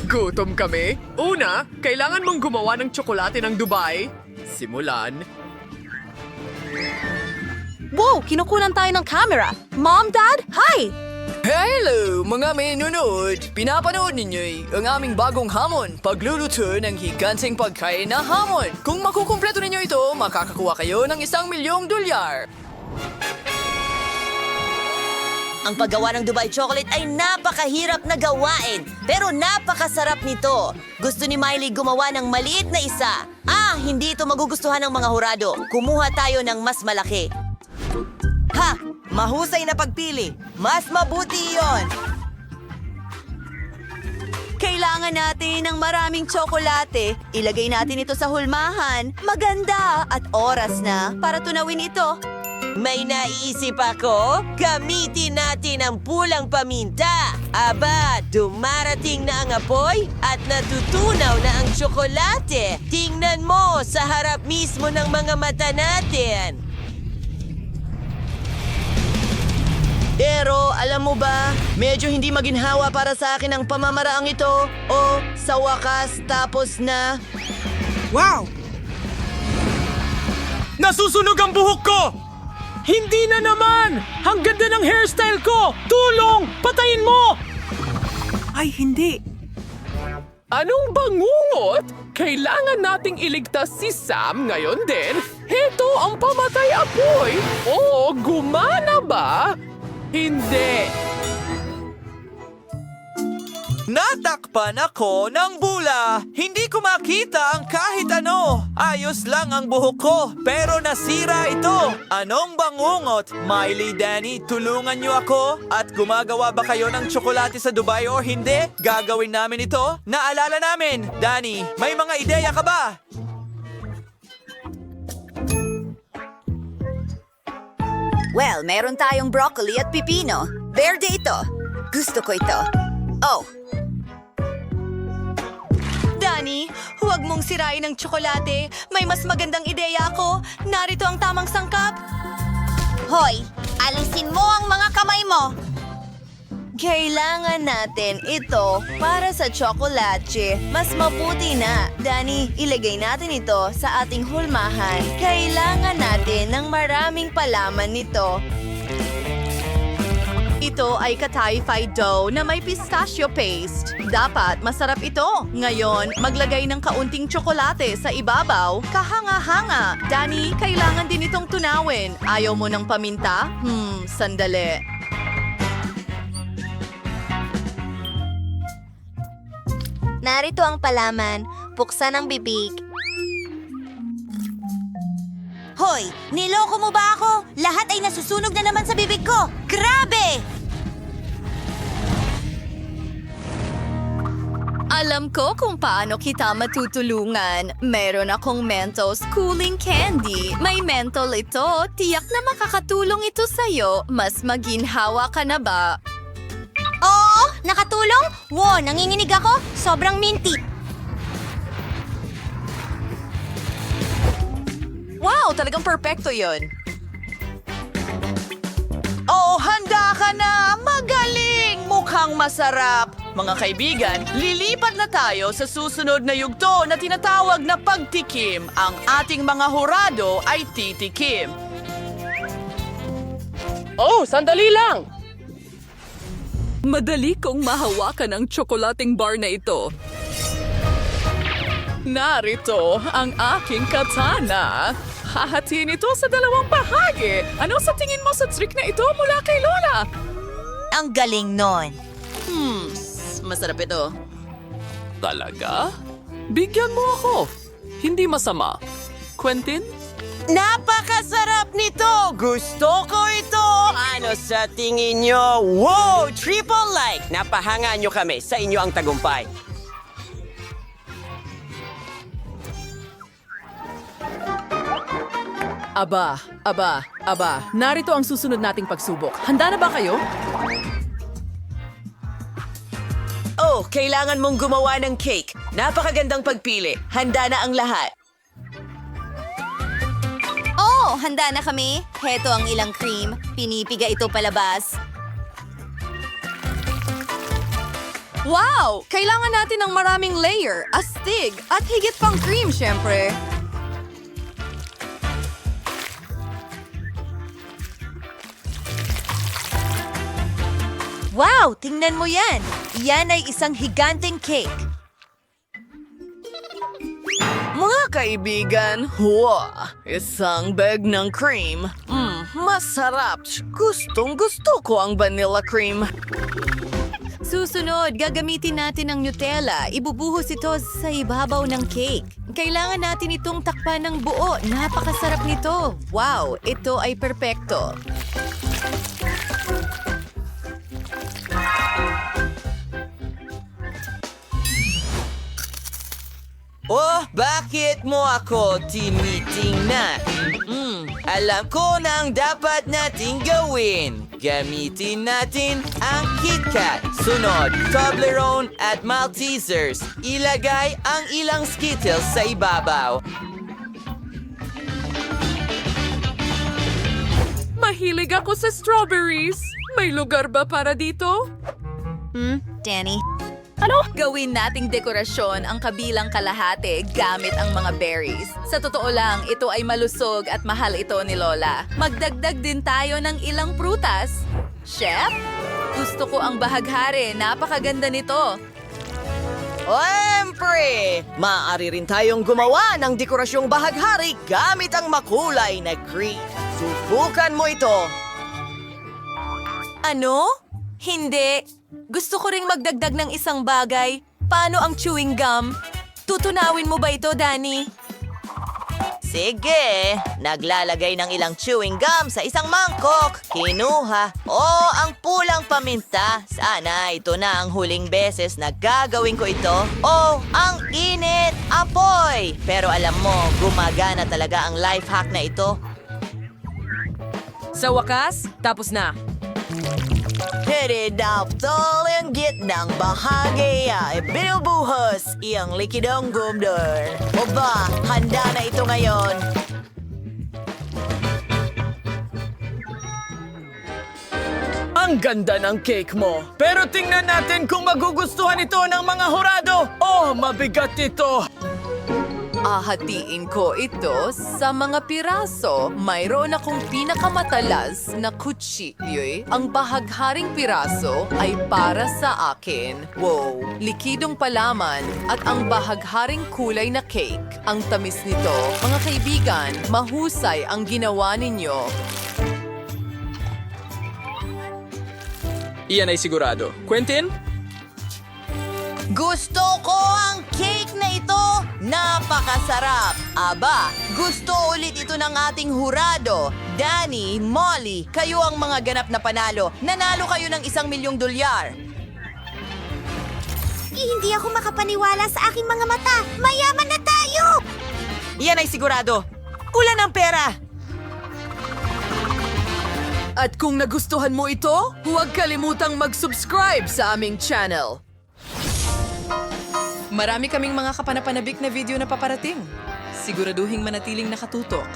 Gutom kami? Una, kailangan mong gumawa ng tsokolate ng Dubai. Simulan. Wow! Kinukunan tayo ng camera. Mom, Dad, hi! Hello, mga manunood! Pinapanood ninyo ang aming bagong hamon, pagluluto ng higanting pagkain na hamon. Kung makukumpleto ninyo ito, makakakuha kayo ng $1,000,000. Ang paggawa ng Dubai Chocolate ay napakahirap na gawain, pero napakasarap nito. Gusto ni Miley gumawa ng maliit na isa. Hindi ito magugustuhan ng mga hurado. Kumuha tayo ng mas malaki. Ha! Mahusay na pagpili. Mas mabuti iyon. Kailangan natin ng maraming tsokolate. Ilagay natin ito sa hulmahan. Maganda at oras na para tunawin ito. May naisip ako, gamitin natin ang pulang paminta. Aba, dumarating na ang apoy at natutunaw na ang tsokolate. Tingnan mo sa harap mismo ng mga mata natin. Pero alam mo ba, medyo hindi maginhawa para sa akin ang pamamaraang ito. O sa wakas tapos na... Wow! Nasusunog ang buhok ko! Hindi na naman! Ang ganda ng hairstyle ko! Tulong! Patayin mo! Ay, hindi. Anong bangungot? Kailangan nating iligtas si Sam ngayon din. Heto ang pamatay apoy. Oo, gumana ba? Hindi. Natakpan ako ng bula. Hindi ko makita ang kahit ano. Ayos lang ang buhok ko, pero nasira ito. Anong bangungot? Miley, Danny, tulungan niyo ako? At gumagawa ba kayo ng tsokolate sa Dubai o hindi? Gagawin namin ito? Naalala namin. Danny, may mga ideya ka ba? Well, meron tayong broccoli at pipino. Verde ito. Gusto ko ito. Oh. Danny, huwag mong sirain ang tsokolate. May mas magandang ideya ako. Narito ang tamang sangkap. Hoy, alisin mo ang mga kamay mo. Kailangan natin ito para sa tsokolate. Mas mabuti na. Danny, ilagay natin ito sa ating hulmahan. Kailangan natin ng maraming palaman nito. Ito ay katay-fried dough na may pistachio paste. Dapat masarap ito. Ngayon, maglagay ng kaunting tsokolate sa ibabaw. Kahanga-hanga. Danny, kailangan din itong tunawin. Ayaw mo ng paminta? Sandali. Narito ang palaman. Buksan ang bibig. Hoy, niloko mo ba ako? Lahat ay nasusunog na naman sa bibig ko. Grabe! Alam ko kung paano kita matutulungan. Meron akong Mentos cooling candy. May mentol ito. Tiyak na makakatulong ito sa'yo. Mas maginhawa ka na ba? Oo, nakatulong? Wow, nanginginig ako. Sobrang minty. Wow, talagang perpekto yon. Oh, handa ka na! Magaling! Mukhang masarap! Mga kaibigan, lilipat na tayo sa susunod na yugto na tinatawag na pagtikim. Ang ating mga hurado ay titikim. Oh, sandali lang! Madali kong mahawakan ang tsokolating bar na ito. Narito ang aking katana. Hahatiin ito sa dalawang bahagi. Ano sa tingin mo sa trick na ito mula kay Lola? Ang galing nun. Masarap ito. Talaga? Bigyan mo ako. Hindi masama. Quentin? Napakasarap nito! Gusto ko ito! Ano sa tingin nyo? Wow! Triple like! Napahanga nyo kami. Sa inyo ang tagumpay. Aba. Narito ang susunod nating pagsubok. Handa na ba kayo? Oh, kailangan mong gumawa ng cake. Napakagandang pagpili. Handa na ang lahat. Oh, handa na kami. Heto ang ilang cream. Pinipiga ito palabas. Wow! Kailangan natin ng maraming layer, astig, at higit pang cream, syempre. Wow! Tingnan mo yan! Yan ay isang higanteng cake. Mga kaibigan, isang bag ng cream. Masarap. Gustong-gusto ko ang vanilla cream. Susunod, gagamitin natin ang Nutella. Ibubuhos ito sa ibabaw ng cake. Kailangan natin itong takpan ng buo. Napakasarap nito. Wow, ito ay perpekto. Oh, bakit mo ako tinitingnan? Alam ko na ang dapat nating gawin. Gamitin natin ang KitKat. Sunod, Toblerone at Maltesers. Ilagay ang ilang Skittles sa ibabaw. Mahilig ako sa strawberries. May lugar ba para dito? Danny. Ano? Gawin nating dekorasyon ang kabilang kalahati gamit ang mga berries. Sa totoo lang, ito ay malusog at mahal ito ni Lola. Magdagdag din tayo ng ilang prutas. Chef, gusto ko ang bahaghari. Napakaganda nito. Siyempre! Maaari rin tayong gumawa ng dekorasyong bahaghari gamit ang makulay na cream. Subukan mo ito! Ano? Hindi. Gusto ko ring magdagdag ng isang bagay. Paano ang chewing gum? Tutunawin mo ba ito, Danny? Sige, naglalagay ng ilang chewing gum sa isang mangkok. Kinuha. Oh, ang pulang paminta. Sana ito na ang huling beses na gagawin ko ito. Oh, ang init! Apoy! Pero alam mo, gumagana talaga ang life hack na ito. Sa wakas, tapos na. Hinidaptol ang gitnang bahagi ay binubuhos iyang likidong gumdor. O ba, handa na ito ngayon? Ang ganda ng cake mo. Pero tingnan natin kung magugustuhan ito ng mga hurado. Oh, mabigat ito. Ahatiin ko ito sa mga piraso. Mayroon akong pinakamatalas na kutsilyo. Ang bahagharing piraso ay para sa akin. Wow! Likidong palaman at ang bahagharing kulay na cake. Ang tamis nito, mga kaibigan, mahusay ang ginawa ninyo. Iyan ay sigurado. Quentin? Gusto ko ang cake na ito! Napakasarap! Aba, gusto ulit ito ng ating hurado. Danny, Molly, kayo ang mga ganap na panalo. Nanalo kayo ng $1,000,000. Hindi ako makapaniwala sa aking mga mata. Mayaman na tayo! Iyan ay sigurado. Ulan ng pera! At kung nagustuhan mo ito, huwag kalimutang mag-subscribe sa aming channel. Marami kaming mga kapanapanabik na video na paparating. Siguraduhing manatiling nakatutok.